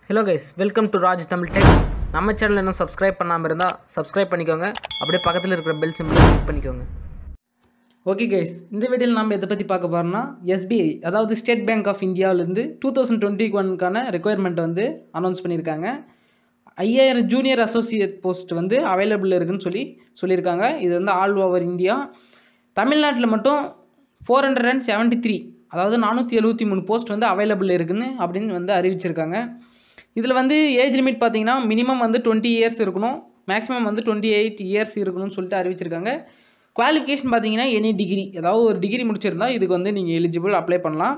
Hello guys, welcome to Raj Tamil Tech. நம்ம channel இன்னும் subscribe பண்ணாமல் இருந்தால் சப்ஸ்கிரைப் பண்ணிக்கோங்க. அப்படியே பக்கத்தில் இருக்கிற பெல் சிம்பிளை கிளிக் பண்ணிக்கோங்க. ஓகே கைஸ், இந்த வீடியோவில் நம்ம எதை பற்றி பார்க்க போகிறோம்னா எஸ்பிஐ அதாவது ஸ்டேட் பேங்க் ஆஃப் இந்தியாவிலேருந்து 2021க்கான ரெக்குயர்மெண்ட் வந்து அனௌன்ஸ் பண்ணியிருக்காங்க. 5000 ஜூனியர் அசோசியேட் போஸ்ட் வந்து அவைலபிள் இருக்குன்னு சொல்லியிருக்காங்க. இது வந்து ஆல் ஓவர் இந்தியா. தமிழ்நாட்டில் மட்டும் 473 அதாவது 473 போஸ்ட் வந்து அவைலபிள் இருக்குன்னு அப்படின்னு வந்து அறிவிச்சிருக்காங்க. இதில் வந்து ஏஜ் லிமிட் பார்த்தீங்கன்னா மினிமம் வந்து 20 இயர்ஸ் இருக்கணும், மேக்ஸிமம் வந்து 28 இயர்ஸ் இருக்கணும்னு சொல்லிட்டு அறிவிச்சிருக்காங்க. குவாலிஃபிகேஷன் பார்த்தீங்கன்னா எனி டிகிரி, ஏதாவது ஒரு டிகிரி முடிச்சிருந்தா இதுக்கு வந்து நீங்கள் எலிஜிபிள் அப்ளை பண்ணலாம்.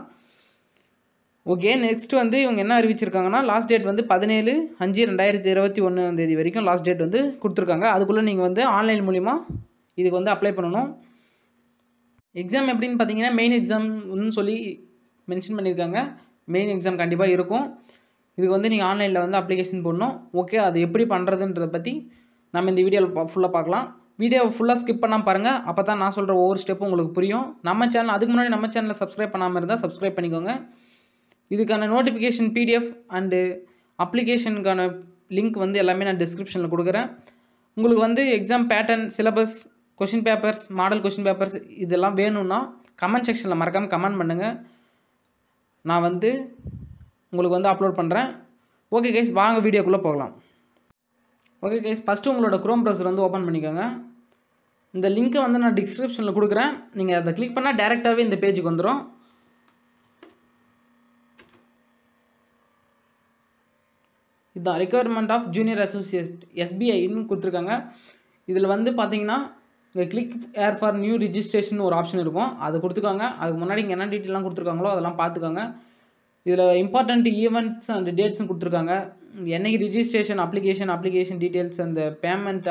ஓகே, நெக்ஸ்ட் வந்து இவங்க என்ன அறிவிச்சிருக்காங்கன்னா லாஸ்ட் டேட் வந்து 17/5/2021 வரைக்கும் லாஸ்ட் டேட் வந்து கொடுத்துருக்காங்க. அதுக்குள்ளே நீங்கள் வந்து ஆன்லைன் மூலிமா இதுக்கு வந்து அப்ளை பண்ணணும். எக்ஸாம் எப்படின்னு பார்த்தீங்கன்னா மெயின் எக்ஸாம்னு சொல்லி மென்ஷன் பண்ணியிருக்காங்க. மெயின் எக்ஸாம் கண்டிப்பாக இருக்கும். இதுக்கு வந்து நீங்கள் ஆன்லைனில் வந்து அப்ளிகேஷன் போடணும். ஓகே, அது எப்படி பண்ணுறதுன்றதை பற்றி நம்ம இந்த வீடியோவில் ஃபுல்லாக பார்க்கலாம். வீடியோவை ஃபுல்லாக ஸ்கிப் பண்ணாமல் பாருங்கள், அப்போ தான் நான் சொல்கிற ஒவ்வொரு ஸ்டெப்பும் உங்களுக்கு புரியும். அதுக்கு முன்னாடி நம்ம சேனலை சப்ஸ்கிரைப் பண்ணாமல் இருந்தால் சப்ஸ்கிரைப் பண்ணிக்கோங்க. இதுக்கான நோட்டிஃபிகேஷன் பிடிஎஃப் அண்டு அப்ளிகேஷனுக்கான லிங்க் வந்து எல்லாமே நான் டிஸ்கிரிப்ஷனில் கொடுக்குறேன். உங்களுக்கு வந்து exam pattern, syllabus, question papers, model question papers இதெல்லாம் வேணும்னா கமெண்ட் செக்ஷனில் மறக்காமல் கமெண்ட் பண்ணுங்கள். நான் வந்து உங்களுக்கு வந்து அப்லோட் பண்ணுறேன். ஓகே கைஸ், வாங்க வீடியோக்குள்ளே போகலாம். ஓகே கைஸ், ஃபஸ்ட்டு உங்களோட க்ரோம் ப்ரௌசர் வந்து ஓப்பன் பண்ணிக்கோங்க. இந்த லிங்க்கை வந்து நான் டிஸ்கிரிப்ஷனில் கொடுக்குறேன். நீங்கள் அதை கிளிக் பண்ணால் டேரெக்டாகவே இந்த பேஜுக்கு வந்துடும். இதுதான் ரெக்குயர்மெண்ட் ஆஃப் ஜூனியர் அசோசியேட் எஸ்பிஐன்னு கொடுத்துருக்காங்க. இதில் வந்து பார்த்தீங்கன்னா இங்கே click air for new registration ஒரு ஆப்ஷன் இருக்கும், அது கொடுத்துக்கோங்க. அதுக்கு முன்னாடி இங்கே என்ன டீட்டெயிலாம் கொடுத்துருக்காங்களோ அதெல்லாம் பார்த்துக்கோங்க. இதில் இம்பார்ட்டண்ட் ஈவெண்ட்ஸ் அண்ட் டேட்ஸும் கொடுத்துருக்காங்க. என்னைக்கு ரிஜிஸ்ட்ரேஷன், அப்ளிகேஷன் டீட்டெயில்ஸ், அந்த பேமெண்ட்,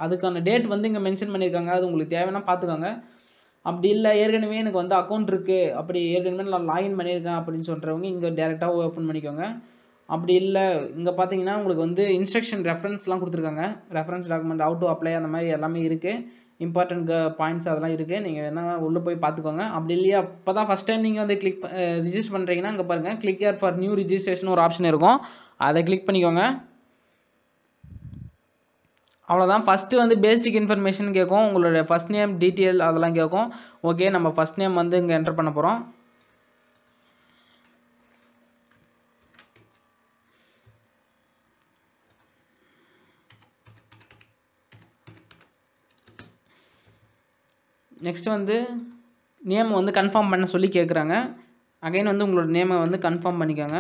அதுக்கான டேட் வந்து இங்கே மென்ஷன் பண்ணியிருக்காங்க. அது உங்களுக்கு தேவைன்னா பார்த்துக்கோங்க. அப்படி இல்லை ஏற்கனவே எனக்கு வந்து அக்கௌண்ட் இருக்குது, அப்படி ஏற்கனவே நான் லாகின் பண்ணியிருக்கேன் அப்படின்னு சொல்கிறவங்க இங்கே டேரெக்டாக ஓப்பன் பண்ணிக்கோங்க. அப்படி இல்லை இங்கே பார்த்தீங்கன்னா உங்களுக்கு வந்து இன்ஸ்ட்ரக்ஷன் ரெஃபரன்ஸ்லாம் கொடுத்துருக்காங்க. Reference document, how to apply, அந்த மாதிரி எல்லாமே இருக்குது. இம்பார்ட்டன்ட் பாயிண்ட்ஸ் அதெல்லாம் இருக்குது. நீங்கள் வேணா உள்ளே போய் பார்த்துக்கோங்க. அப்படி இல்லையா அப்போ தான் ஃபஸ்ட் டைம் நீங்கள் வந்து ரிஜிஸ்டர் பண்ணுறீங்கன்னா இங்கே பாருங்கள், click here for new registration ஒரு ஆப்ஷன் இருக்கும், அதை கிளிக் பண்ணிக்கோங்க. அவ்வளோதான். ஃபஸ்ட்டு வந்து பேசிக் இன்ஃபர்மேஷன் கேட்கும், உங்களோட ஃபஸ்ட் நேம் டீட்டெயில் அதெல்லாம் கேட்கும். ஓகே, நம்ம ஃபஸ்ட் நேம் வந்து இங்கே என்டர் பண்ண போகிறோம். நெக்ஸ்ட் வந்து நேம் வந்து கன்ஃபார்ம் பண்ண சொல்லி கேட்குறாங்க. அகைன் வந்து உங்களோட நேமை வந்து கன்ஃபார்ம் பண்ணிக்கோங்க.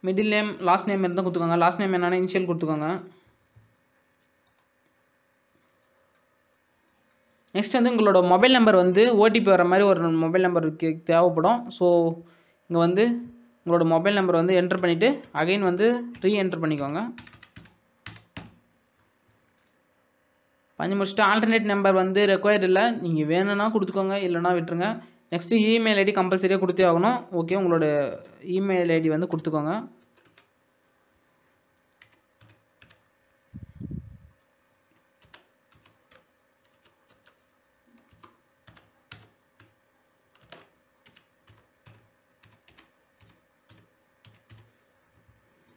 மிடில் நேம், லாஸ்ட் நேம் இருந்தால் கொடுத்துக்கோங்க. லாஸ்ட் நேம் என்னென்னா இனிஷியல் கொடுத்துக்கோங்க. நெக்ஸ்ட் வந்து உங்களோட மொபைல் நம்பர் வந்து ஓடிபி வர மாதிரி ஒரு மொபைல் நம்பர் தேவைப்படும். ஸோ இங்கே வந்து உங்களோட மொபைல் நம்பர் வந்து என்டர் பண்ணிவிட்டு அகைன் வந்து ரீஎன்டர் பண்ணிக்கோங்க. பண்ணி முடிச்சுட்டு ஆல்டர்னேட் நம்பர் வந்து ரெக்வயர்ட் இல்லை, நீங்கள் வேணும்னா கொடுத்துக்கோங்க, இல்லைனா விட்டுருங்க. நெக்ஸ்ட்டு இமெயில் ஐடி கம்பல்சரியாக கொடுத்தே ஆகணும். ஓகே, உங்களோட இமெயில் ஐடி வந்து கொடுத்துக்கோங்க.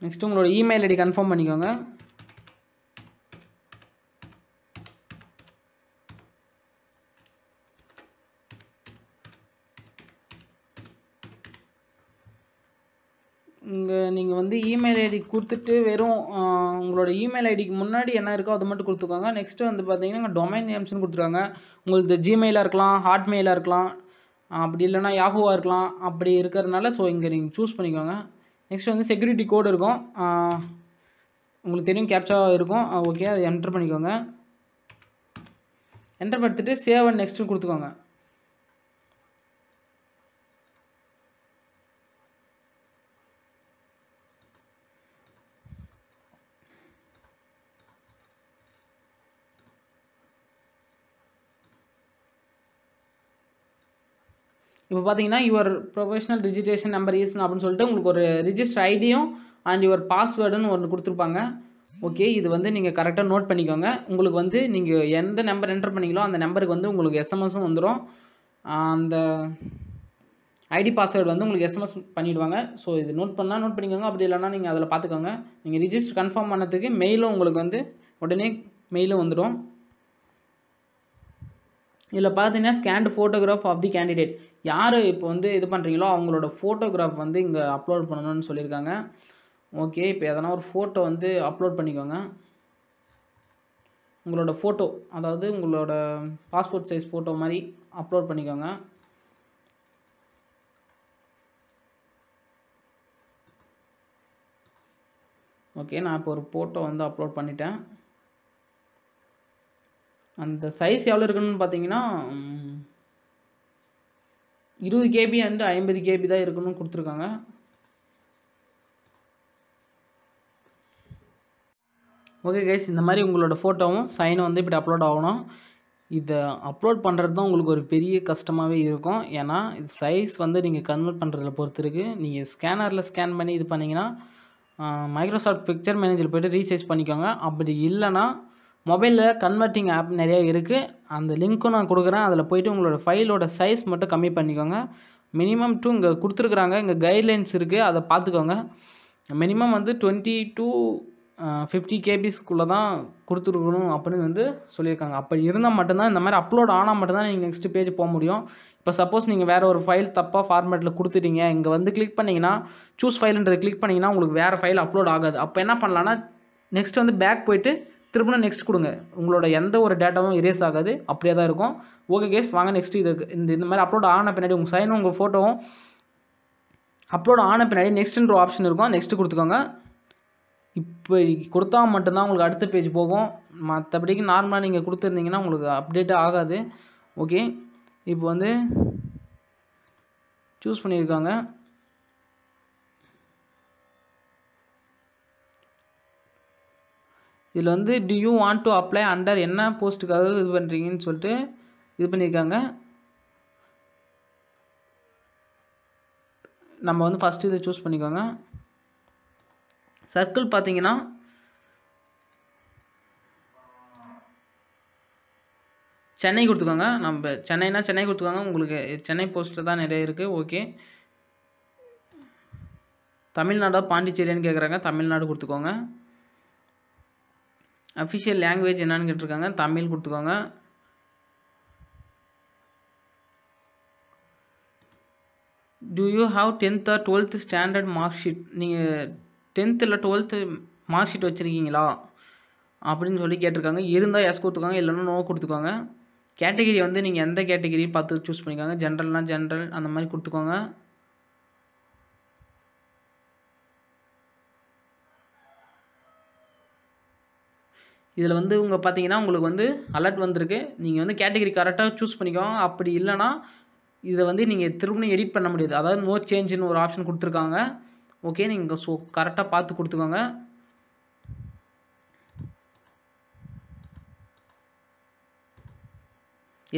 நெக்ஸ்ட் உங்களோட இமெயில் ஐடி கன்ஃபார்ம் பண்ணிக்கோங்க. இங்கே நீங்கள் வந்து இமெயில் ஐடி கொடுத்துட்டு வெறும் உங்களோட இமெயில் ஐடிக்கு முன்னாடி என்ன இருக்கோ அது மட்டும் கொடுத்துக்கோங்க. நெக்ஸ்ட்டு வந்து பார்த்தீங்கன்னா டொமைன் நேம்ஸ்னு கொடுத்துருக்காங்க. உங்களுக்கு ஜிமெயிலாக இருக்கலாம், ஹாட்மெயிலாக இருக்கலாம், அப்படி இல்லைனா யாஹூவாக இருக்கலாம். அப்படி இருக்கிறதுனால ஸோ இங்கே நீங்கள் சூஸ் பண்ணிக்கோங்க. நெக்ஸ்ட் வந்து செக்யூரிட்டி கோடு இருக்கும், உங்களுக்கு தெரியும், கேப்சா இருக்கும். ஓகே, அதை என்டர் பண்ணிக்கோங்க. என்டர் பண்ணிட்டு சேவ் அண்ட் நெக்ஸ்ட்டு கொடுத்துக்கோங்க. இப்போ பார்த்தீங்கன்னா your professional registration number is அப்படின்னு சொல்லிட்டு உங்களுக்கு ஒரு ரிஜிஸ்டர் ஐடியும் அண்ட் யுவர் பாஸ்வேர்டுன்னு ஒன்று கொடுத்துருப்பாங்க. ஓகே, இது வந்து நீங்கள் கரெக்டாக நோட் பண்ணிக்கோங்க. உங்களுக்கு வந்து நீங்கள் எந்த நம்பர் என்டர் பண்ணிங்களோ அந்த நம்பருக்கு வந்து உங்களுக்கு எஸ்எம்எஸும் வந்துடும். அந்த ஐடி பாஸ்வேர்டு வந்து உங்களுக்கு எஸ்எம்எஸ் பண்ணிவிடுவாங்க. ஸோ இது நோட் பண்ணிக்கோங்க. அப்படி இல்லைனா நீங்கள் அதில் பார்த்துக்கோங்க. நீங்கள் ரிஜிஸ்டர் கன்ஃபார்ம் பண்ணதுக்கு மெயிலும் உங்களுக்கு வந்து உடனே மெயிலும் வந்துடும். இதில் பார்த்தீங்கன்னா scanned photograph of the candidate, யார் இப்போ வந்து இது பண்ணுறீங்களோ அவங்களோட ஃபோட்டோகிராஃப் வந்து இங்கே அப்லோட் பண்ணணும்னு சொல்லியிருக்காங்க. ஓகே, இப்போ எதனா ஒரு ஃபோட்டோ வந்து அப்லோட் பண்ணிக்கோங்க. உங்களோட ஃபோட்டோ, அதாவது உங்களோட பாஸ்போர்ட் சைஸ் ஃபோட்டோ மாதிரி அப்லோட் பண்ணிக்கோங்க. ஓகே, நான் இப்போ ஒரு ஃபோட்டோ வந்து அப்லோட் பண்ணிட்டேன். அந்த சைஸ் எவ்வளோ இருக்குன்னு பார்த்தீங்கன்னா 20 KB அண்ட் 50 KB தான் இருக்கணும்னு கொடுத்துருக்காங்க. ஓகே கைஸ், இந்த மாதிரி உங்களோட ஃபோட்டோவும் சைனும் வந்து இப்படி அப்லோட் ஆகணும். இதை அப்லோட் பண்ணுறது தான் உங்களுக்கு ஒரு பெரிய கஷ்டமாகவே இருக்கும். ஏன்னா இது சைஸ் வந்து நீங்கள் கன்வெர்ட் பண்ணுறதுல பொறுத்து இருக்குது. நீங்கள் ஸ்கேனரில் ஸ்கேன் பண்ணி இது பண்ணிங்கன்னா மைக்ரோசாஃப்ட் பிக்சர் மேனேஜர் போய்ட்டு ரீசைஸ் பண்ணிக்கோங்க. அப்படி இல்லைனா மொபைலில் கன்வெர்ட்டிங் ஆப் நிறைய இருக்குது, அந்த லிங்க்கும் நான் கொடுக்குறேன். அதில் போய்ட்டு உங்களோட ஃபைலோட சைஸ் மட்டும் கம்மி பண்ணிக்கோங்க. மினிமம் டூ இங்கே கொடுத்துருக்குறாங்க, இங்கே கைட்லைன்ஸ் இருக்குது, அதை பார்த்துக்கோங்க. மினிமம் வந்து 20 to 50 KBஸ்க்குள்ளே தான் கொடுத்துருக்கணும் அப்படின்னு வந்து சொல்லியிருக்காங்க. அப்படி இருந்தால் மட்டும்தான் இந்த மாதிரி அப்லோட் ஆனால் மட்டும்தான் நீங்கள் நெக்ஸ்ட் பேஜ் போக முடியும். இப்போ சப்போஸ் நீங்கள் வேறு ஒரு ஃபைல் தப்பாக ஃபார்மேட்டில் கொடுத்துட்டீங்க, இங்கே வந்து கிளிக் பண்ணிங்கன்னா சூஸ் ஃபைலுன்றது கிளிக் பண்ணிங்கன்னா உங்களுக்கு வேறு ஃபைல் அப்லோட் ஆகாது. அப்போ என்ன பண்ணலான்னா நெக்ஸ்ட் வந்து பேக் போய்ட்டு திரும்ப நெக்ஸ்ட் கொடுங்க, உங்களோட எந்த ஒரு டேட்டாவும் எரேஸ் ஆகாது, அப்படியே தான் இருக்கும். ஓகே கேஸ், வாங்க நெக்ஸ்ட் இது இந்த மாதிரி அப்லோட் ஆன பின்னாடி உங்கள் சைனும் உங்கள் ஃபோட்டோவும் அப்லோட் ஆன பின்னாடி நெக்ஸ்ட்ன்ற ஆப்ஷன் இருக்கும், நெக்ஸ்ட் கொடுத்துக்கோங்க. இப்போ கொடுத்தா மட்டும்தான் உங்களுக்கு அடுத்த பேஜ் போகும். மற்றபடிக்கு நார்மலாக நீங்கள் கொடுத்துருந்தீங்கன்னா உங்களுக்கு அப்டேட் ஆகாது. ஓகே, இப்போ வந்து சூஸ் பண்ணியிருக்காங்க. இதில் வந்து to you want to apply under என்ன போஸ்ட்டுக்காக இது பண்ணுறீங்கன்னு சொல்லிட்டு இது பண்ணியிருக்காங்க. நம்ம வந்து ஃபஸ்ட்டு இதை சூஸ் பண்ணிக்கோங்க. சர்க்கிள் பார்த்தீங்கன்னா சென்னை கொடுத்துக்கோங்க. நம்ம சென்னைனா சென்னை கொடுத்துக்கோங்க, உங்களுக்கு சென்னை போஸ்ட்டில் தான் நிறைய இருக்குது. ஓகே, தமிழ்நாடா பாண்டிச்சேரியான்னு கேட்குறாங்க, தமிழ்நாடு கொடுத்துக்கோங்க. அஃபிஷியல் லாங்குவேஜ் என்னன்னு கேட்டிருக்காங்க, தமிழ் கொடுத்துக்கோங்க. To you have 10th or 12th standard mark sheet, நீங்கள் 10th இல்லை 12th மார்க் ஷீட் வச்சுருக்கீங்களா அப்படின்னு சொல்லி கேட்டிருக்காங்க. இருந்தால் எஸ் கொடுத்துக்கோங்க, இல்லைன்னா நோ கொடுத்துக்கோங்க. கேட்டகிரி வந்து நீங்கள் எந்த கேட்டகிரி பார்த்து சூஸ் பண்ணிக்கோங்க. ஜென்ரல்னா ஜென்ரல் அந்த மாதிரி கொடுத்துக்கோங்க. இதில் வந்து உங்கள் பார்த்தீங்கன்னா உங்களுக்கு வந்து அலர்ட் வந்திருக்கு. நீங்கள் வந்து கேட்டகிரி கரெக்டாக சூஸ் பண்ணிக்கோங்க. அப்படி இல்லைனா இதை வந்து நீங்கள் திரும்ப எடிட் பண்ண முடியாது. அதாவது நோ சேஞ்சுன்னு ஒரு ஆப்ஷன் கொடுத்துருக்காங்க. ஓகே, நீங்கள் ஸோ கரெக்டாக பார்த்து கொடுத்துக்கோங்க.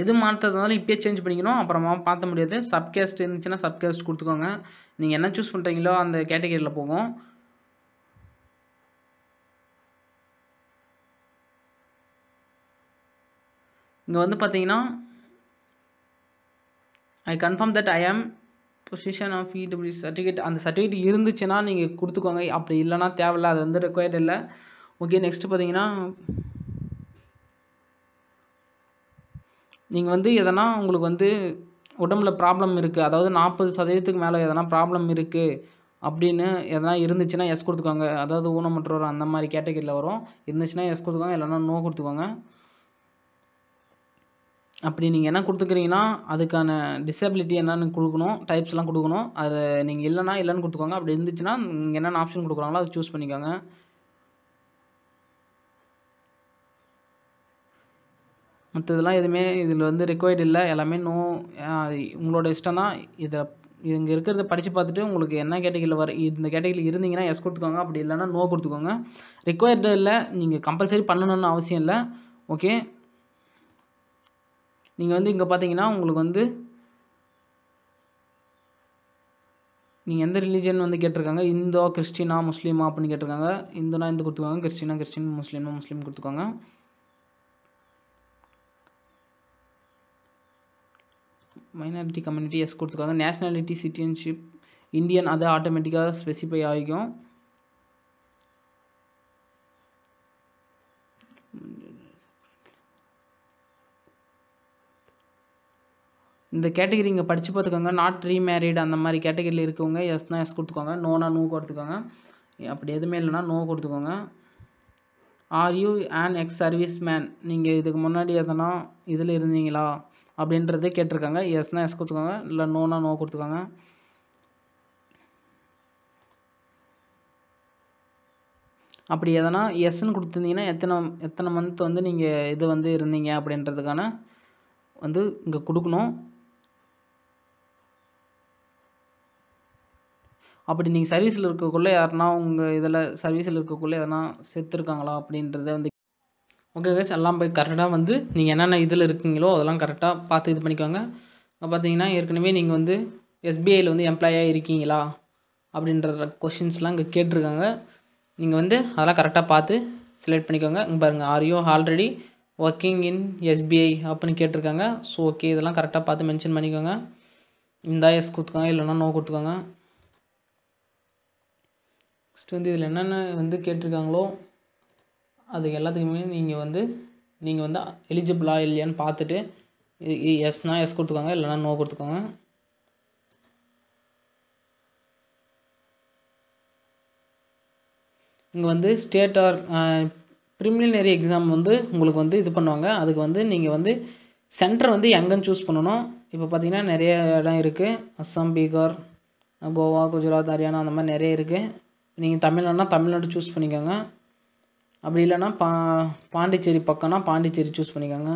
எது மாற்றதுனாலும் இப்போயே சேஞ்ச் பண்ணிக்கணும், அப்புறமா பார்த்த முடியாது. சப்கேஸ்ட் இருந்துச்சுன்னா சப்கேஸ்ட் கொடுத்துக்கோங்க. நீங்கள் என்ன சூஸ் பண்ணுறீங்களோ அந்த கேட்டகிரியில் போகும். இங்கே வந்து பார்த்தீங்கன்னா ஐ கன்ஃபார்ம் தட் ஐ ஆம் பொசிஷன் ஆஃப் இடபிள்யூ சர்டிஃபிகேட், அந்த சர்டிஃபிகேட் இருந்துச்சுன்னா நீங்கள் கொடுத்துக்கோங்க. அப்படி இல்லைனா தேவையில்லை, அது வந்து ரெக்வயர்ட் இல்லை. ஓகே, நெக்ஸ்ட்டு பார்த்தீங்கன்னா நீங்கள் வந்து எதனா உங்களுக்கு வந்து உடம்புல ப்ராப்ளம் இருக்குது, அதாவது 40% மேலே எதனா ப்ராப்ளம் இருக்குது அப்படின்னு எதனா இருந்துச்சுன்னா எஸ் கொடுத்துக்கோங்க. அதாவது ஊனமுற்றோர் அந்த மாதிரி கேட்டகரியில் வரும். இருந்துச்சுன்னா எஸ் கொடுத்துக்கோங்க, இல்லைனா நோ கொடுத்துக்கோங்க. அப்படி நீங்கள் என்ன கொடுத்துக்கிறீங்கன்னா அதுக்கான டிசபிலிட்டி என்னென்னு கொடுக்கணும், டைப்ஸ்லாம் கொடுக்கணும். அதை நீங்கள் இல்லைனா இல்லைன்னு கொடுத்துக்கோங்க. அப்படி இருந்துச்சுன்னா நீங்கள் என்னென்ன ஆப்ஷன் கொடுக்குறாங்களோ அதை சூஸ் பண்ணிக்கோங்க. மற்றதெல்லாம் எதுவுமே இதில் வந்து ரெக்வயர்டு இல்லை, எல்லாமே நோ. உங்களோட இஷ்டம் தான். இங்கே இருக்கிறத படித்து பார்த்துட்டு உங்களுக்கு என்ன கேட்டகிரியில் இந்த கேட்டகிரியில் இருந்தீங்கன்னா எஸ் கொடுத்துக்கோங்க, அப்படி இல்லைனா நோ கொடுத்துக்கோங்க. ரெக்வயர்டு இல்லை, நீங்கள் கம்பல்சரி பண்ணணும்னு அவசியம் இல்லை. ஓகே, நீங்கள் வந்து இங்கே பார்த்தீங்கன்னா உங்களுக்கு வந்து நீங்கள் எந்த ரிலீஜன் வந்து கேட்டிருக்காங்க, இந்தோ கிறிஸ்டினா முஸ்லீமா அப்படின்னு கேட்டிருக்காங்க. இந்துனா இந்து கொடுத்துக்கோங்க, கிறிஸ்டினா கிறிஸ்டின், முஸ்லீம்னா முஸ்லீம் கொடுத்துக்கோங்க. மைனாரிட்டி கம்யூனிட்டி எஸ் கொடுத்துருக்காங்க. நேஷ்னாலிட்டி சிட்டிசன்ஷிப் இந்தியன் அது ஆட்டோமேட்டிக்காக ஸ்பெசிஃபை ஆகிக்கும். இந்த கேட்டகரி இங்கே படித்து பார்த்துக்கோங்க. நாட் ரீமேரிட் அந்த மாதிரி கேட்டகரியில் இருக்கவங்க எஸ்னால் எஸ் கொடுத்துக்கோங்க. நோனா நோ கொடுத்துக்கோங்க. அப்படி எதுவுமே இல்லைனா நோ கொடுத்துக்கோங்க. Are you an ex service man, நீங்கள் இதுக்கு முன்னாடி எதனா இதில் இருந்தீங்களா அப்படின்றத கேட்டிருக்காங்க. எஸ்னால் எஸ் கொடுத்துக்கோங்க, இல்லை நோனா நோ கொடுத்துக்கோங்க. அப்படி எதனா எஸ்ன்னு கொடுத்துருந்தீங்கன்னா எத்தனை மந்த் வந்து நீங்கள் இது வந்து இருந்தீங்க அப்படின்றதுக்கான வந்து இங்கே கொடுக்கணும். அப்படி நீங்கள் சர்வீஸில் இருக்கக்குள்ளே யாருன்னா உங்கள் இதில் சர்வீஸில் இருக்கக்குள்ளே எதனா செத்துருக்காங்களா அப்படின்றத வந்து ஓகே கைஸ், எல்லாம் போய் கரெக்டாக வந்து நீங்கள் என்னென்ன இதில் இருக்கீங்களோ அதெல்லாம் கரெக்டாக பார்த்து இது பண்ணிக்கோங்க. இப்போ பார்த்தீங்கன்னா ஏற்கனவே நீங்கள் வந்து எஸ்பிஐயில் வந்து எம்ப்ளாயாக இருக்கீங்களா அப்படின்ற கொஷின்ஸ்லாம் இங்கே கேட்டிருக்காங்க. நீங்கள் வந்து அதெல்லாம் கரெக்டாக பார்த்து செலக்ட் பண்ணிக்கோங்க. இங்கே பாருங்கள், are you already working in SBI அப்படின்னு கேட்டிருக்காங்க. ஸோ ஓகே, இதெல்லாம் கரெக்டாக பார்த்து மென்ஷன் பண்ணிக்கோங்க. இந்த எஸ் கொடுத்துக்கோங்க, இல்லைனா நோ கொடுத்துக்கோங்க. நெக்ஸ்ட் வந்து இதில் என்னென்ன வந்து கேட்டிருக்காங்களோ அது எல்லாத்துக்குமே நீங்கள் வந்து எலிஜிபிளா இல்லையான்னு பார்த்துட்டு எஸ்னால் எஸ் கொடுத்துக்கோங்க, இல்லைனா நோ கொடுத்துக்கோங்க. இங்கே வந்து ஸ்டேட் ஆர் ப்ரிலிமினரி எக்ஸாம் வந்து உங்களுக்கு வந்து இது பண்ணுவாங்க. அதுக்கு வந்து நீங்கள் வந்து சென்டர் வந்து எங்கேன்னு சூஸ் பண்ணணும். இப்போ பார்த்தீங்கன்னா நிறைய இடம் இருக்குது. அஸ்ஸாம், பீகார், கோவா, குஜராத், ஹரியானா அந்த மாதிரி நிறைய இருக்குது. நீங்கள் தமிழ்நாடுனா தமிழ்நாடு சூஸ் பண்ணிக்கோங்க. அப்படி இல்லைன்னா பாண்டிச்சேரி பக்கம்னா பாண்டிச்சேரி சூஸ் பண்ணிக்கோங்க.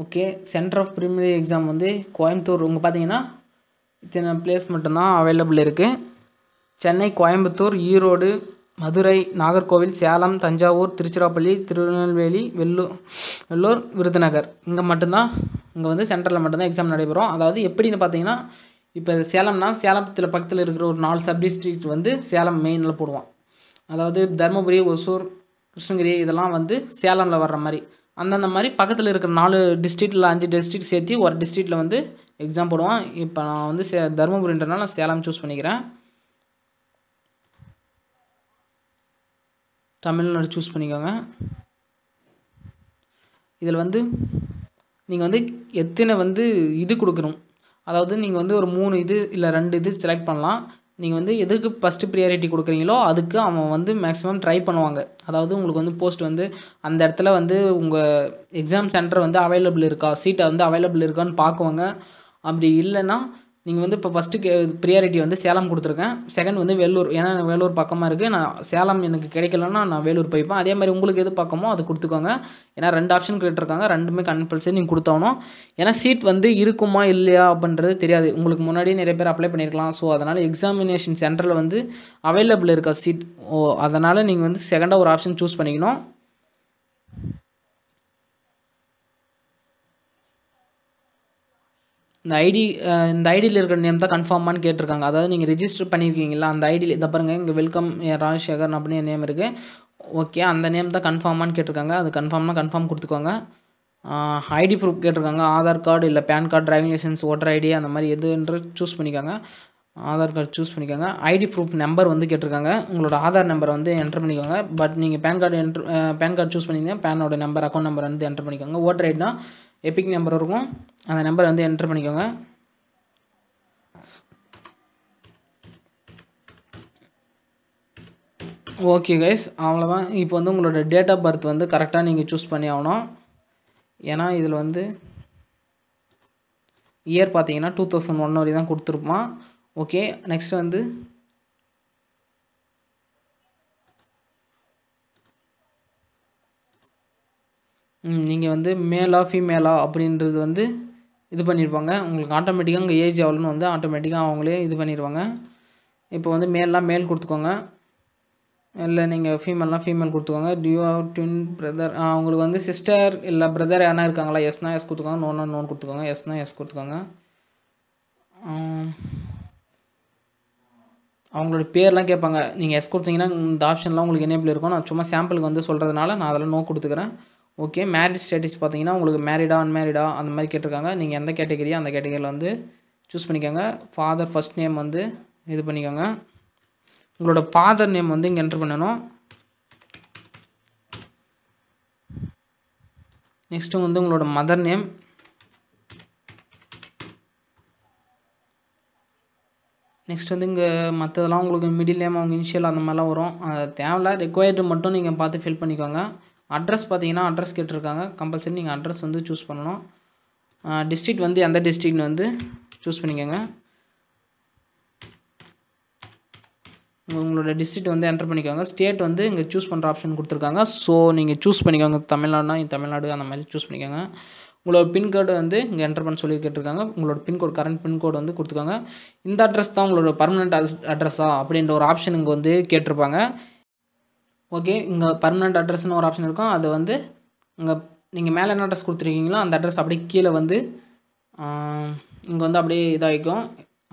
Okay, centre of preliminary exam வந்து கோயம்புத்தூர். உங்கள் பார்த்தீங்கன்னா இத்தனை பிளேஸ் மட்டும்தான் அவைலபிள் இருக்குது. சென்னை, கோயம்புத்தூர், ஈரோடு, மதுரை, நாகர்கோவில், சேலம், தஞ்சாவூர், திருச்சிராப்பள்ளி, திருநெல்வேலி, வெள்ளூர், விருதுநகர். இங்கே வந்து சென்டரில் மட்டும்தான் எக்ஸாம் நடைபெறும். அதாவது எப்படின்னு பார்த்தீங்கன்னா, இப்போ சேலம்னா சேலத்தில் பக்கத்தில் இருக்கிற ஒரு 4 சப் டிஸ்ட்ரிக்ட் வந்து சேலம் மெயினில் போடுவான். அதாவது தருமபுரி, ஒசூர், கிருஷ்ணகிரி இதெல்லாம் வந்து சேலமில் வர்ற மாதிரி அந்தந்த மாதிரி பக்கத்தில் இருக்கிற 4 டிஸ்ட்ரிக்டில் 5 டிஸ்ட்ரிக்ட் சேர்த்து ஒரு டிஸ்ட்ரிக்டில் வந்து எக்ஸாம் போடுவான். இப்போ நான் வந்து தருமபுரின்றனால நான் சேலம் சூஸ் பண்ணிக்கிறேன். தமிழ்நாடு சூஸ் பண்ணிக்கோங்க. இதில் வந்து நீங்கள் வந்து எத்தனை வந்து இது கொடுக்கணும். அதாவது நீங்கள் வந்து ஒரு 3 இது இல்லை 2 இது செலக்ட் பண்ணலாம். நீங்கள் வந்து எதுக்கு ஃபஸ்ட்டு ப்ரியாரிட்டி கொடுக்குறீங்களோ அதுக்கு அவன் வந்து மேக்ஸிமம் ட்ரை பண்ணுவாங்க. அதாவது உங்களுக்கு வந்து போஸ்ட் வந்து அந்த இடத்துல வந்து உங்கள் எக்ஸாம் சென்டர் வந்து அவைலபிள் இருக்கா, சீட்டை வந்து அவைலபிள் இருக்கான்னு பார்க்குவாங்க. அப்படி இல்லைன்னா நீங்கள் வந்து இப்போ ஃபஸ்ட்டு ப்ரியாரிட்டி வந்து சேலம் கொடுத்துருக்கேன். செகண்ட் வந்து வேலூர், ஏன்னா வேலூர் பக்கமாக இருக்குது. நான் சேலம் எனக்கு கிடைக்கலன்னா நான் வேலூர் போய்ப்பேன். அதே மாதிரி உங்களுக்கு எது பக்கமோ அது கொடுத்துக்கோங்க. ஏன்னா 2 ஆப்ஷன் கேட்டிருக்காங்க, 2மே கம்பல்சரி நீங்கள் கொடுத்தாகணும். ஏன்னா சீட் வந்து இருக்குமா இல்லையா அப்படின்றது தெரியாது. உங்களுக்கு முன்னாடியே நிறைய பேர் அப்ளை பண்ணியிருக்கலாம். ஸோ அதனால் எக்ஸாமினேஷன் சென்டரில் வந்து அவைலபிள் இருக்கா சீட். அதனால் நீங்கள் வந்து செகண்டாக ஒரு ஆப்ஷன் சூஸ் பண்ணிக்கணும். இந்த ஐடியில் இருக்கிற நேம் தான் கன்ஃபார்மானு கேட்டிருக்காங்க. அதாவது நீங்கள் ரெஜிஸ்டர் பண்ணியிருக்கீங்களா அந்த ஐடியில். இதை பாருங்கள், இங்கே வெல்கம் ராஜசேகர் அப்படின்னு நேம் இருக்குது. ஓகே, அந்த நேம் தான் கன்ஃபார்மானு கேட்டிருக்காங்க. அது கன்ஃபார்ம்னா கன்ஃபார்ம் கொடுத்துக்கோங்க. ஐடி ப்ரூஃப் கேட்டிருக்காங்க. ஆதார் கார்டு இல்லை PAN card, driving licence, voter ID அந்த மாதிரி எதுன்ற சூஸ் பண்ணிக்கோங்க. ஆதார் கார்டு சூஸ் பண்ணிக்கோங்க. ஐடி ப்ரூஃப் நம்பர் வந்து கேட்டிருக்காங்க. உங்களோட ஆதார் நம்பரை வந்து என்ட்ரு பண்ணிக்கோங்க. பட் நீங்கள் பேன் கார்டு சூஸ் பண்ணிங்கன்னா பேனோட நம்பர், அக்கௌண்ட் நம்பர் வந்து என்ட்ரு பண்ணிக்கோங்க. ஓட்டர் ஐடினா எபிக் நம்பர் இருக்கும், அந்த நம்பரை வந்து என்ட்ரு பண்ணிக்கோங்க. ஓகே கைஸ், அவ்வளோதான். இப்போ வந்து உங்களோட டேட் ஆஃப் பர்த் வந்து கரெக்டாக நீங்கள் சூஸ் பண்ணி ஆகணும். ஏன்னா இதில் வந்து இயர் பார்த்தீங்கன்னா 2001 வரை தான் கொடுத்துருப்பான். ஓகே, நெக்ஸ்ட் வந்து நீங்கள் வந்து மேலா ஃபீமேலா அப்படின்றது வந்து இது பண்ணியிருப்பாங்க. உங்களுக்கு ஆட்டோமேட்டிக்காக உங்கள் ஏஜ் எவ்வளோன்னு வந்து ஆட்டோமேட்டிக்காக அவங்களே இது பண்ணிடுவாங்க. இப்போ வந்து மேல்லாம் மேல் கொடுத்துக்கோங்க, இல்லை நீங்கள் ஃபீமேல்னால் ஃபீமேல் கொடுத்துக்கோங்க. டியூ ட்வின் பிரதர், அவங்களுக்கு வந்து சிஸ்டர் இல்லை பிரதர் யாரா இருக்காங்களா, எஸ்னா எஸ் கொடுத்துக்கோங்க, நோனா நோன் கொடுத்துக்கோங்க, எஸ்னா எஸ் கொடுத்துக்கோங்க. அவங்களோட பேர்லாம் கேட்பாங்க. நீங்கள் எஸ் கொடுத்தீங்கன்னா இந்த ஆப்ஷன்லாம் உங்களுக்கு எனேபிள் இருக்கும். நான் சும்மா சாம்பிளுக்கு வந்து சொல்கிறதுனால நான் அதெல்லாம் நோ கொடுத்துக்கிறேன். ஓகே, மேரிட் ஸ்டேட்டஸ் பார்த்தீங்கன்னா உங்களுக்கு மேரிடா அன்மேரிடா அந்த மாதிரி கேட்டிருக்காங்க. நீங்கள் எந்த கேட்டகரியோ அந்த கேட்டகரியில் வந்து சூஸ் பண்ணிக்கோங்க. ஃபாதர் ஃபர்ஸ்ட் நேம் வந்து இது பண்ணிக்கோங்க. உங்களோட ஃபாதர் நேம் வந்து இங்கே என்ட்ரு பண்ணணும். நெக்ஸ்ட்டு வந்து உங்களோட மதர் நேம். நெக்ஸ்ட் வந்து இங்கே மற்றதெல்லாம் உங்களுக்கு மிடில் நேம் அவங்க இனிஷியல் அந்த மாதிரிலாம் வரும். அது தேவையில்ல, ரெக்வயர்டு மட்டும் நீங்கள் பார்த்து ஃபில் பண்ணிக்கோங்க. அட்ரஸ் பார்த்தீங்கன்னா அட்ரஸ் கேட்டிருக்காங்க. கம்பல்சரி நீங்கள் அட்ரஸ் வந்து சூஸ் பண்ணணும். டிஸ்ட்ரிக்ட் வந்து எந்த டிஸ்ட்ரிக்ட்னு வந்து சூஸ் பண்ணிக்கோங்க. உங்களோட டிஸ்ட்ரிக்ட் வந்து என்டர் பண்ணிக்கோங்க. ஸ்டேட் வந்து இங்கே சூஸ் பண்ணுற ஆப்ஷன் கொடுத்துருக்காங்க. ஸோ நீங்கள் சூஸ் பண்ணிக்கோங்க. தமிழ்நாடுனா தமிழ்நாடு அந்த மாதிரி சூஸ் பண்ணிக்கோங்க. உங்களோட பின்கோடு வந்து இங்கே என்டர் பண்ண சொல்லி கேட்டிருக்காங்க. உங்களோட பின்கோடு கரண்ட் பின்கோடு வந்து கொடுத்துக்கோங்க. இந்த அட்ரஸ் தான் உங்களோட பர்மனெண்ட் அட்ரஸா அப்படின்ற ஒரு ஆப்ஷன் இங்கே வந்து கேட்டிருப்பாங்க. ஓகே, இங்கே பர்மனெண்ட் அட்ரஸ்னு ஒரு ஆப்ஷன் இருக்கும். அது வந்து இங்கே நீங்கள் மேலே என்ன அட்ரஸ் கொடுத்துருக்கீங்களோ அந்த அட்ரஸ் அப்படியே கீழே வந்து இங்கே வந்து அப்படியே இதாகிக்கும்,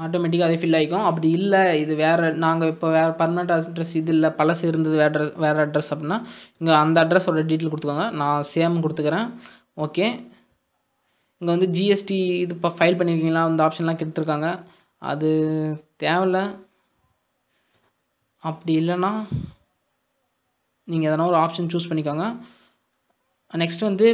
ஆட்டோமேட்டிக்காக அதே ஃபில் ஆகிக்கும். அப்படி இல்லை இது வேறு, நாங்கள் இப்போ வேறு பர்மனெண்ட் அட்ரஸ் இது இல்லை பழசு இருந்தது வேறு அட்ரஸ் அப்படின்னா இங்கே அந்த அட்ரஸோட டீட்டெயில் கொடுத்துக்கோங்க. நான் சேம் கொடுத்துக்கிறேன். ஓகே, இங்கே வந்து ஜிஎஸ்டி இது இப்போ ஃபைல் பண்ணியிருக்கீங்களா அந்த ஆப்ஷன்லாம் கேட்டிருக்காங்க. அது தேவையில்ல. அப்படி இல்லைன்னா நீங்கள் எதனா ஒரு ஆப்ஷன் சூஸ் பண்ணிக்கோங்க. நெக்ஸ்ட் வந்து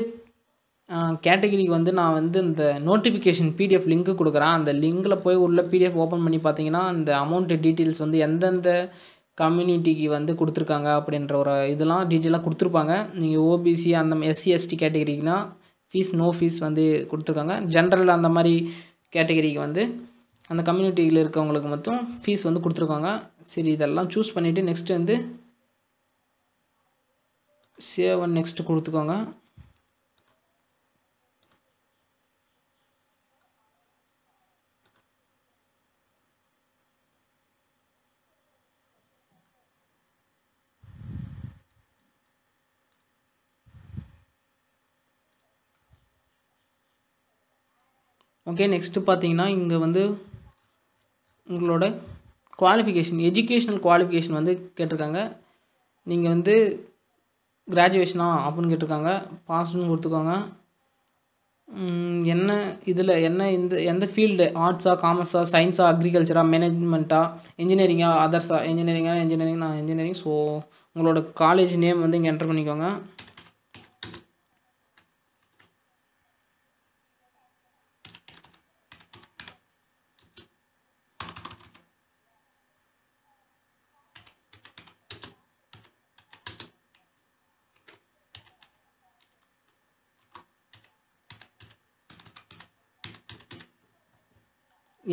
கேட்டகிரிக்கு வந்து நான் வந்து இந்த நோட்டிஃபிகேஷன் பிடிஎஃப் லிங்க்கு கொடுக்குறேன். அந்த லிங்கில் போய் உள்ள பிடிஎஃப் ஓப்பன் பண்ணி பார்த்தீங்கன்னா இந்த அமௌண்ட்டு டீட்டெயில்ஸ் வந்து எந்தெந்த கம்யூனிட்டிக்கு வந்து கொடுத்துருக்காங்க அப்படின்ற ஒரு இதெல்லாம் டீட்டெயிலாக கொடுத்துருப்பாங்க. நீங்கள் ஓபிசி அந்த எஸ்சி எஸ்டி கேட்டகிரிக்குனா ஃபீஸ் நோ ஃபீஸ் வந்து கொடுத்துருக்காங்க. ஜென்ரல் அந்த மாதிரி கேட்டகிரிக்கு வந்து அந்த கம்யூனிட்டியில் இருக்கவங்களுக்கு மட்டும் ஃபீஸ் வந்து கொடுத்துருக்காங்க. சரி, இதெல்லாம் சூஸ் பண்ணிவிட்டு நெக்ஸ்ட்டு வந்து சேவ் அண்ட் நெக்ஸ்ட் கொடுத்துக்கோங்க. ஓகே, நெக்ஸ்ட்டு பார்த்தீங்கன்னா இங்கே வந்து உங்களோட குவாலிஃபிகேஷன் எஜுகேஷ்னல் குவாலிஃபிகேஷன் வந்து கேட்டிருக்காங்க. நீங்கள் வந்து கிராஜுவேஷனா அப்படின்னு கேட்டிருக்காங்க. பாஸ்ன்னு கொடுத்துக்கோங்க. என்ன இதில் என்ன எந்த ஃபீல்டு, ஆர்ட்ஸா காமர்ஸா சயின்ஸா அக்ரிகல்ச்சரா மேனேஜ்மெண்ட்டா இன்ஜினியரிங்கா அதர்ஸா இன்ஜினியரிங் நான் இன்ஜினியரிங். ஸோ உங்களோட காலேஜ் நேம் வந்து இங்கே என்டர் பண்ணிக்கோங்க.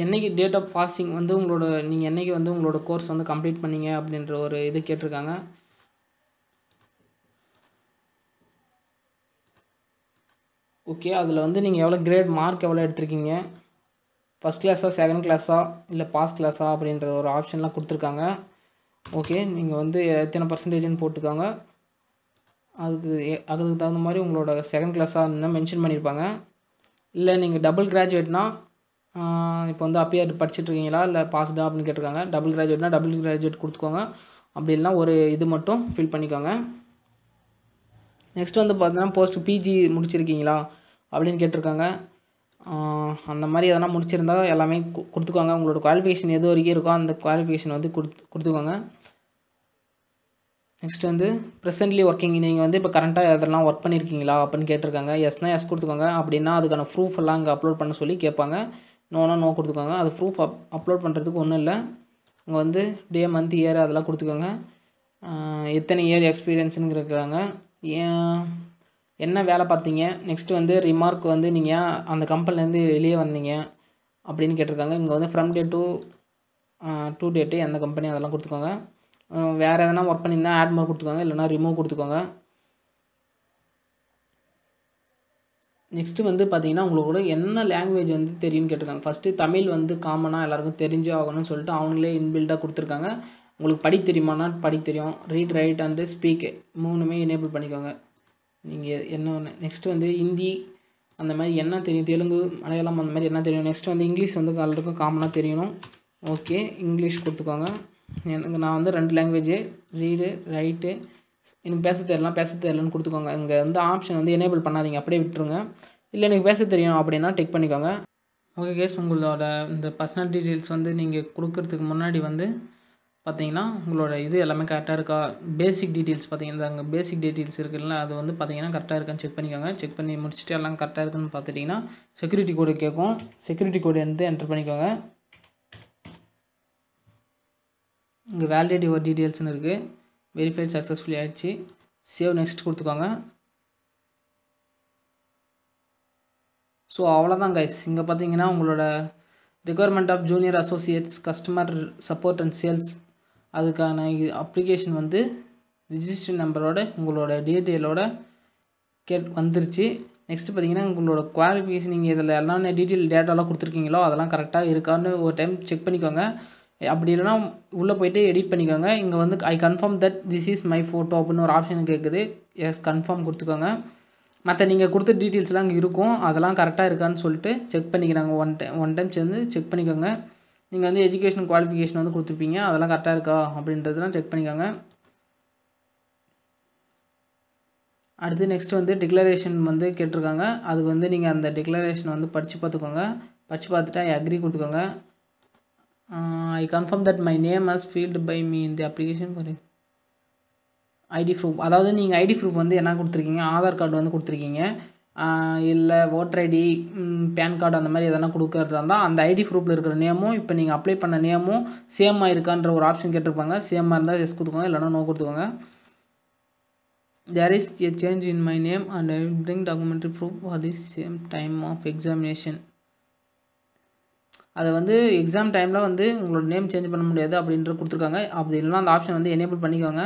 என்றைக்கு டேட் ஆஃப் பாசிங் வந்து நீங்கள் என்றைக்கு வந்து உங்களோட கோர்ஸ் வந்து கம்ப்ளீட் பண்ணீங்க அப்படின்ற ஒரு இது கேட்டிருக்காங்க. ஓகே, அதில் வந்து நீங்கள் எவ்வளோ கிரேட் மார்க் எவ்வளோ எடுத்திருக்கீங்க, ஃபஸ்ட் கிளாஸா செகண்ட் கிளாஸா இல்லை பாஸ் கிளாஸா அப்படின்ற ஒரு ஆப்ஷன்லாம் கொடுத்துருக்காங்க. ஓகே, நீங்கள் வந்து எத்தனை பர்சன்டேஜ்னு போட்டுக்கோங்க. அதுக்கு தகுந்த மாதிரி உங்களோட செகண்ட் கிளாஸாக இன்னும் மென்ஷன் பண்ணியிருப்பாங்க. இல்லை நீங்கள் டபுள் கிராஜுவேட்னா இப்போ வந்து அப்பயே படிச்சுட்ருக்கீங்களா இல்லை பாஸ்டா அப்படின்னு கேட்டிருக்காங்க. டபுள் கிராஜுவேட்னா டபுள் கிராஜுவேட் கொடுத்துக்கோங்க. அப்படி இல்லைனா ஒரு இது மட்டும் ஃபில் பண்ணிக்கோங்க. நெக்ஸ்ட் வந்து பார்த்தீங்கன்னா போஸ்ட் பிஜி முடிச்சிருக்கீங்களா அப்படின்னு கேட்டிருக்காங்க. அந்த மாதிரி எதனா முடிச்சிருந்தா எல்லாமே கொடுத்துக்கோங்க. உங்களோட குவாலிஃபிகேஷன் எது வரைக்கும் இருக்கோ அந்த குவாலிஃபிகேஷன் வந்து கொடுத்துக்கோங்க. நெக்ஸ்ட் வந்து ப்ரெசென்ட்லி ஒர்க்கிங், நீங்கள் வந்து இப்போ கரண்ட்டாக எதெல்லாம் ஒர்க் பண்ணியிருக்கீங்களா அப்படின்னு கேட்டிருக்காங்க. எஸ்னா எஸ் கொடுத்துக்கோங்க. அப்படின்னா அதுக்கான ப்ரூஃப் எல்லாம் இங்கே அப்லோட் பண்ண சொல்லி கேட்பாங்க. நோனா நோ கொடுத்துக்கோங்க. அது ப்ரூஃப் அப்லோட் பண்ணுறதுக்கு ஒன்றும் இல்லை. இங்கே வந்து டே மந்த் இயர் அதெல்லாம் கொடுத்துக்கோங்க. எத்தனை இயர் எக்ஸ்பீரியன்ஸுன்னு இருக்கிறாங்க. என்ன வேலை பார்த்தீங்க. நெக்ஸ்ட்டு வந்து ரிமார்க் வந்து நீங்கள் அந்த கம்பெனிலேருந்து வெளியே வந்தீங்க அப்படின்னு கேட்டிருக்காங்க. இங்கே வந்து ஃப்ரம் டே டு டேட்டு எந்த கம்பெனி அதெல்லாம் கொடுத்துக்கோங்க. வேறு எதனா ஒர்க் பண்ணியிருந்தா ஆட் மார்க் கொடுத்துக்கோங்க, இல்லைனா ரிமூவ் கொடுத்துக்கோங்க. நெக்ஸ்ட்டு வந்து பார்த்தீங்கன்னா உங்களுக்கு என்ன லாங்குவேஜ் வந்து தெரியும்னு கேட்டிருக்காங்க. ஃபஸ்ட்டு தமிழ் வந்து காமனாக எல்லாேருக்கும் தெரிஞ்சு ஆகணும்னு சொல்லிட்டு அவங்களே இன்பில்டாக கொடுத்துருக்காங்க. உங்களுக்கு படிக்க தெரியுமானா படிக்க தெரியும். ரீட் ரைட் அண்டு ஸ்பீக் மூணுமே எனேபிள் பண்ணிக்கோங்க. நீங்கள் என்ன ஒன்று. நெக்ஸ்ட்டு வந்து ஹிந்தி அந்த மாதிரி என்ன தெரியும், தெலுங்கு மலையாளம் அந்த மாதிரி என்ன தெரியும். நெக்ஸ்ட்டு வந்து இங்கிலீஷ் வந்து எல்லாருக்கும் காமனாக தெரியணும். ஓகே, இங்கிலீஷ் கொடுத்துக்கோங்க. எனக்கு நான் வந்து 2 லாங்குவேஜ் ரீடு ரைட்டு எனக்கு பேச தெரியலன்னு கொடுத்துக்கோங்க. இங்கே வந்து ஆப்ஷன் வந்து எனேபிள் பண்ணாதீங்க, அப்படியே விட்டுருங்க. இல்லை எனக்கு பேச தெரியும் அப்படின்னா டிக் பண்ணிக்கோங்க. ஓகே கேஸ், உங்களோட இந்த பர்சனல் டீட்டெயில்ஸ் வந்து நீங்கள் கொடுக்கறதுக்கு முன்னாடி வந்து பார்த்தீங்கன்னா உங்களோட இது எல்லாமே கரெக்டாக இருக்கா, பேசிக் டீட்டெயில்ஸ் பார்த்தீங்கன்னா அங்கே பேசிக் டீட்டெயில்ஸ் இருக்குல்ல, அது வந்து பார்த்தீங்கன்னா கரெக்டாக இருக்கான்னு செக் பண்ணிக்கோங்க. செக் பண்ணி முடிச்சுட்டு எல்லாம் கரெக்டாக இருக்குன்னு பார்த்துட்டிங்கன்னா செக்யூரிட்டி கோடு கேட்கும். செக்யூரிட்டி கோடு வந்து என்டர் பண்ணிக்கோங்க. இங்கே வேலிடேட் யுவர் டீட்டெயில்ஸ்னு இருக்குது. வெரிஃபைட் சக்ஸஸ்ஃபுல்லி ஆகிடுச்சு. சேவ் நெக்ஸ்ட் கொடுத்துக்கோங்க. ஸோ அவ்வளோதான் கைஸ். இங்கே பார்த்தீங்கன்னா உங்களோட requirement of junior associates customer support and sales அதுக்கான அப்ளிகேஷன் வந்து ரிஜிஸ்ட்ரேஷன் நம்பரோட உங்களோட டீட்டெயிலோட வந்துருச்சு. நெக்ஸ்ட்டு பார்த்தீங்கன்னா உங்களோட குவாலிஃபிகேஷன் நீங்கள் இதில் எல்லாம் டேட்டாலாம் கொடுத்துருக்கீங்களோ அதெல்லாம் கரெக்டாக இருக்கான்னு ஒரு டைம் செக் பண்ணிக்கோங்க. அப்படி இல்லைனா உள்ளே போய்ட்டு எடிட் பண்ணிக்கோங்க. இங்கே வந்து ஐ confirm that this is my photo அப்படின்னு ஒரு ஆப்ஷன் கேட்குது. எஸ் கன்ஃபார்ம் கொடுத்துக்கோங்க. மற்ற நீங்கள் கொடுத்த டீட்டெயில்ஸ்லாம் அங்கே இருக்கும், அதெல்லாம் கரெக்டாக இருக்கான்னு சொல்லிட்டு செக் பண்ணிக்கிறாங்க. ஒன் டைம் சேர்ந்து செக் பண்ணிக்கோங்க. நீங்கள் வந்து எஜுகேஷன் குவாலிஃபிகேஷன் வந்து கொடுத்துருப்பீங்க, அதெல்லாம் கரெக்டாக இருக்கா அப்படின்றதுலாம் செக் பண்ணிக்கோங்க. அடுத்து நெக்ஸ்ட் வந்து டிக்ளரேஷன் வந்து கேட்டிருக்காங்க. அதுக்கு வந்து நீங்கள் அந்த டிக்ளரேஷனை வந்து படித்து பார்த்துக்கோங்க. படித்து பார்த்துட்டு ஐ அக்ரி கொடுத்துக்கோங்க. I confirm that my name has filled by me இந்த அப்ளிகேஷன் ஃபார் ஐடி ப்ரூஃப். அதாவது நீங்கள் ஐடி ப்ரூஃப் வந்து என்ன கொடுத்துருக்கீங்க, ஆதார் கார்டு வந்து கொடுத்துருக்கீங்க, இல்லை ஓட்டர் ஐடி, பேன் கார்டு அந்த மாதிரி எதனா கொடுக்கறதா இருந்தால் அந்த ஐடி ப்ரூஃபில் இருக்கிற நேமும் இப்போ நீங்கள் அப்ளை பண்ண நேமும் சேமாக இருக்கான்ற ஒரு ஆப்ஷன் கேட்டிருப்பாங்க. சேமாக இருந்தால் எஸ் கொடுத்துக்கோங்க, இல்லைனா நோ கொடுத்துக்கோங்க. There is a change in my name and I will bring documentary proof for the same time of examination. அதை வந்து எக்ஸாம் டைமில் வந்து உங்களோட நேம் சேஞ்ச் பண்ண முடியாது அப்படின்ற கொடுத்துருக்காங்க. அப்படி இல்லைனா அந்த ஆப்ஷன் வந்து எனேபிள் பண்ணிக்கோங்க.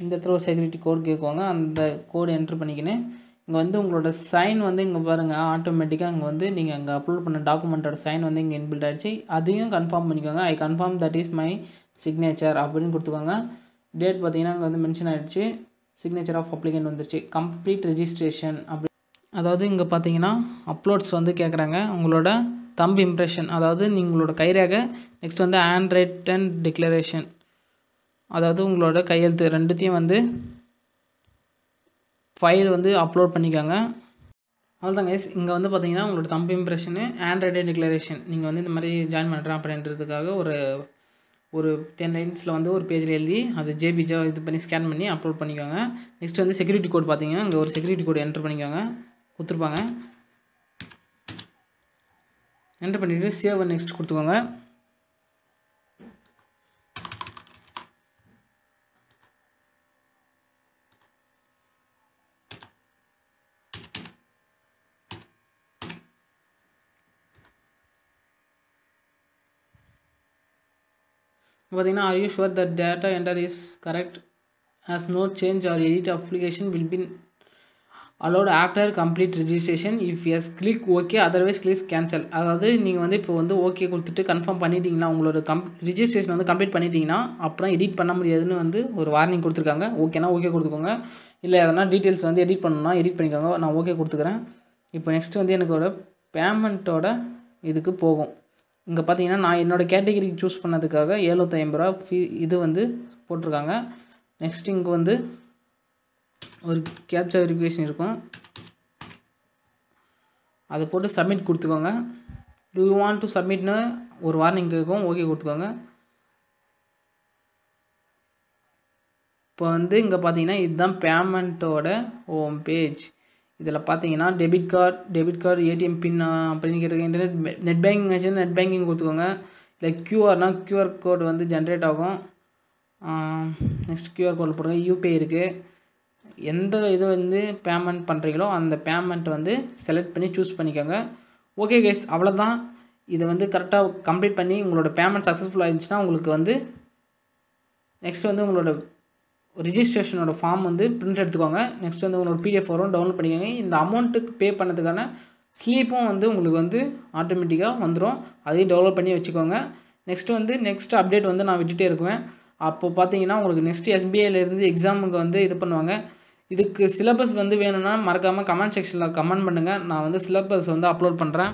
இந்த இடத்துல ஒரு செக்யூரிட்டி கோட் கேட்குவாங்க, அந்த கோடு என்ட்ரு பண்ணிக்கின்னு இங்கே வந்து உங்களோட சைன் வந்து இங்கே பாருங்கள் ஆட்டோமேட்டிக்காக இங்கே வந்து நீங்கள் அங்கே அப்லோட் பண்ண டாக்குமெண்ட்டோட சைன் வந்து இங்கே இன்பில்ட் ஆகிடுச்சு. அதையும் கன்ஃபார்ம் பண்ணிக்கோங்க. ஐ confirm that is my signature அப்படின்னு கொடுத்துக்கோங்க. டேட் பார்த்தீங்கன்னா அங்கே வந்து மென்ஷன் ஆகிடுச்சு. சிக்னேச்சர் ஆஃப் அப்ளிகண்ட் வந்துருச்சு. கம்ப்ளீட் ரெஜிஸ்ட்ரேஷன் அப்படி அதாவது இங்கே பார்த்தீங்கன்னா அப்லோட்ஸ் வந்து கேட்குறாங்க. உங்களோட தம்பு இம்ப்ரெஷன், அதாவது உங்களோட கைரேகை, நெக்ஸ்ட் வந்து ஹேண்ட் ரைட்டன் டிக்ளரேஷன், அதாவது உங்களோட கையெழுத்து ரெண்டுத்தையும் வந்து ஃபைல் வந்து அப்லோட் பண்ணிக்கோங்க. அவ்வளோதாங்க கைஸ். இங்கே வந்து பார்த்தீங்கன்னா உங்களோட தம்பு இம்ப்ரெஷனு, ஹேண்ட் ரைட்டன் டிக்ளரேஷன் நீங்கள் வந்து இந்த மாதிரி ஜாயின் பண்ணுறேன் அப்படின்றதுக்காக ஒரு 10 லைன்ஸில் வந்து ஒரு பேஜில் எழுதி அது ஜேபிஜா இது பண்ணி ஸ்கேன் பண்ணி அப்லோட் பண்ணிக்கோங்க. நெக்ஸ்ட் வந்து செக்யூரிட்டி கோட் பார்த்தீங்கன்னா இங்கே ஒரு செக்யூரிட்டி கோட் என்ட்ரு பண்ணிக்கோங்க, கொடுத்துருப்பாங்க. என்ட்ரு பண்ணிவிட்டு சேவ் நெக்ஸ்ட் கொடுத்துக்கோங்க. பார்த்தீங்கன்னா are you sure that data enter is correct as no change or edit application will be allowed after complete registration? if yes click OK, otherwise click cancel. அதாவது நீங்கள் வந்து இப்போ வந்து ஓகே கொடுத்துட்டு confirm பண்ணிட்டீங்கன்னா உங்களோட ரிஜிஸ்ட்ரேஷன் வந்து கம்ப்ளீட் பண்ணிட்டீங்கன்னா அப்புறம் எடிட் பண்ண முடியாதுன்னு வந்து ஒரு வார்னிங் கொடுத்துருக்காங்க. ஓகேனா ஓகே கொடுத்துக்கோங்க. இல்லை எதனா டீட்டெயில்ஸ் வந்து எடிட் பண்ணணும்னா எடிட் பண்ணிக்கோங்க. நான் ஓகே கொடுத்துக்கிறேன். இப்போ நெக்ஸ்ட் வந்து எனக்கு ஒரு பேமெண்ட்டோட இதுக்கு போகும். இங்கே பார்த்தீங்கன்னா நான் என்னோடய கேட்டகிரிக்கு சூஸ் பண்ணதுக்காக 750 ரூபா ஃபீ இது வந்து போட்டிருக்காங்க. நெக்ஸ்ட் இங்கே வந்து ஒரு கேப்சா வெரிஃபிகேஷன் இருக்கும், அதை போட்டு சப்மிட் கொடுத்துக்கோங்க. டூ யூ வாண்ட் டு சப்மிட்னு ஒரு வார்னிங் கேட்கும், ஓகே கொடுத்துக்கோங்க. இப்போ வந்து இங்கே பார்த்தீங்கன்னா இதுதான் பேமெண்ட்டோட ஹோம் பேஜ். இதில் பார்த்தீங்கன்னா டெபிட் கார்டு ஏடிஎம் பின் அப்படின்னு கேட்டிருக்க. இன்டர்நெட் நெட் பேங்கிங் வச்சு நெட் பேங்கிங் கொடுத்துக்கோங்க. இல்லை கியூஆர்னால் கியூஆர் கோடு வந்து ஜென்ரேட் ஆகும். நெக்ஸ்ட் கியூஆர் கோடில் போடுங்க. யூபிஐ இருக்குது. எந்த இது வந்து பேமெண்ட் பண்ணுறீங்களோ அந்த பேமெண்ட் வந்து செலக்ட் பண்ணி சூஸ் பண்ணிக்கோங்க. ஓகே கைஸ், அவ்வளோதான். இதை வந்து கரெக்டாக கம்ப்ளீட் பண்ணி உங்களோட பேமெண்ட் சக்ஸஸ்ஃபுல் ஆகிடுச்சுன்னா உங்களுக்கு வந்து நெக்ஸ்ட் வந்து உங்களோட ரிஜிஸ்ட்ரேஷனோட ஃபார்ம் வந்து பிரிண்ட் எடுத்துக்கோங்க. நெக்ஸ்ட் வந்து உங்களோட பிடிஎஃப் வரும், டவுன்லோட் பண்ணிக்கோங்க. இந்த அமௌண்ட்டுக்கு பே பண்ணதுக்கான ஸ்லீப்பும் வந்து உங்களுக்கு வந்து ஆட்டோமேட்டிக்காக வந்துடும், அதையும் டெவலப் பண்ணி வச்சுக்கோங்க. நெக்ஸ்ட் அப்டேட் வந்து நான் விட்டுகிட்டே இருக்குவேன். அப்போது பார்த்தீங்கன்னா உங்களுக்கு நெக்ஸ்ட் எஸ்பிஐலேருந்து எக்ஸாமுக்கு வந்து இது பண்ணுவாங்க. இதுக்கு சிலபஸ் வந்து வேணும்னா மறக்காமல் கமெண்ட் செக்ஷனில் கமெண்ட் பண்ணுங்கள். நான் வந்து சிலபஸ் வந்து அப்லோட் பண்ணுறேன்.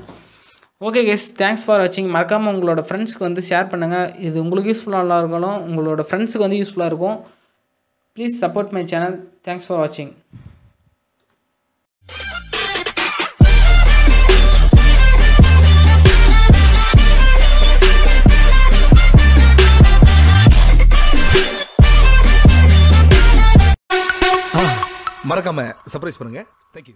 ஓகே கைஸ், தேங்க்ஸ் ஃபார் வாட்சிங். மறக்காமல் உங்களோட ஃப்ரெண்ட்ஸ்க்கு வந்து ஷேர் பண்ணுங்கள். இது உங்களுக்கு யூஸ்ஃபுல்லாக இருக்கணும், உங்களோட ஃப்ரெண்ட்ஸுக்கு வந்து யூஸ்ஃபுல்லாக இருக்கும். Please support my channel. Thanks for வாட்சிங். மறக்காம சர்ப்ரைஸ் பண்ணுங்க. தேங்க்யூ.